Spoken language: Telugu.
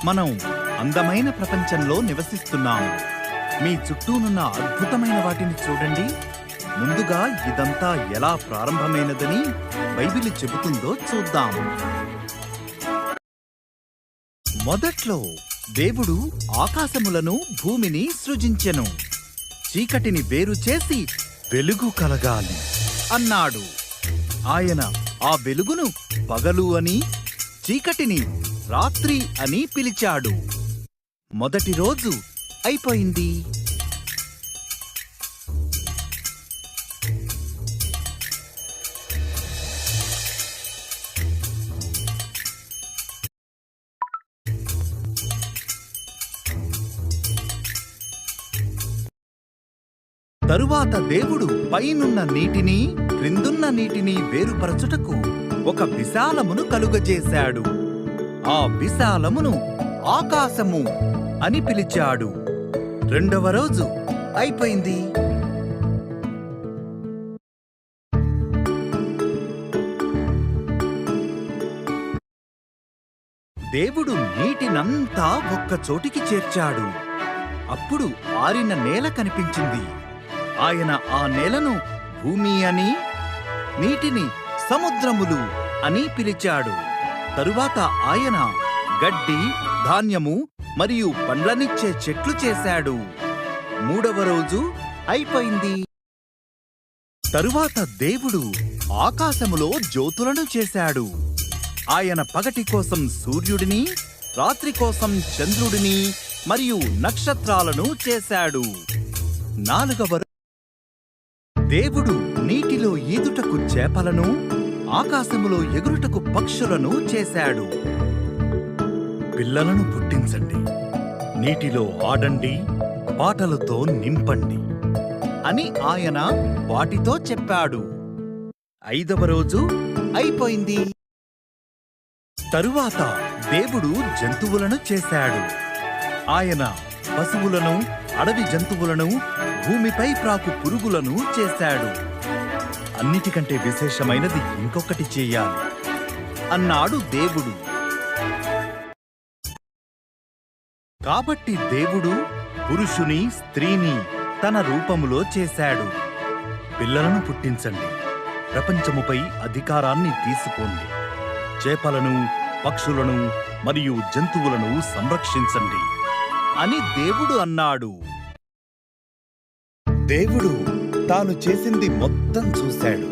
మనం అందమైన ప్రపంచంలో నివసిస్తున్నాం. మీ చుట్టూనున్న అద్భుతమైన వాటిని చూడండి. ముందుగా ఇదంతా ఎలా ప్రారంభమైనదని బైబిల్ చెబుతుందో చూద్దాం. మొదట్లో దేవుడు ఆకాశములను భూమిని సృజించెను. చీకటిని వేరు చేసి వెలుగు కలగాలి అన్నాడు. ఆయన ఆ వెలుగును పగలు అని, చీకటిని రాత్రి అని పిలిచాడు. మొదటి రోజు అయిపోయింది. తరువాత దేవుడు పైనున్న నీటిని, క్రిందున్న నీటిని వేరుపరచుటకు ఒక విశాలమును కలుగజేశాడు. ఆ విశాలమును ఆకాశము అని పిలిచాడు. రెండవ రోజు అయిపోయింది. దేవుడు నీటినంతా ఒక్క చోటికి చేర్చాడు. అప్పుడు ఆరిన నేల కనిపించింది. ఆయన ఆ నేలను భూమి అని, నీటిని సముద్రములు అని పిలిచాడు. తరువాత ఆయన గడ్డి, ధాన్యము మరియు పండ్లనిచ్చే చెట్లు చేశాడు. మూడవ రోజు అయిపోయింది. తరువాత దేవుడు ఆకాశములో జ్యోతులను చేశాడు. ఆయన పగటి కోసం సూర్యుడిని, రాత్రి కోసం చంద్రుడిని మరియు నక్షత్రాలను చేశాడు. నాలుగవ దేవుడు నీటిలో ఈదుటకు చేపలను, ఆకాశములో ఎగురుటకు పక్షులను చేశాడు. పిల్లలను పుట్టించండి, నీటిలో ఆడండి, పాటలతో నింపండి అని ఆయన వాటితో చెప్పాడు. ఐదవ రోజు అయిపోయింది. తరువాత దేవుడు జంతువులను చేశాడు. ఆయన పశువులను, అడవి జంతువులను, భూమిపై ప్రాకు పురుగులను చేశాడు. అన్నిటికంటే విశేషమైనది ఇంకొకటి చెయ్యాలి అన్నాడు దేవుడు. కాబట్టి దేవుడు పురుషుని, స్త్రీని తన రూపములో చేశాడు. పిల్లలను పుట్టించండి, ప్రపంచముపై అధికారాన్ని తీసుకోండి, చేపలను, పక్షులను మరియు జంతువులను సంరక్షించండి అని దేవుడు అన్నాడు. దేవుడు తాను చేసింది మొత్తం చూశాడు.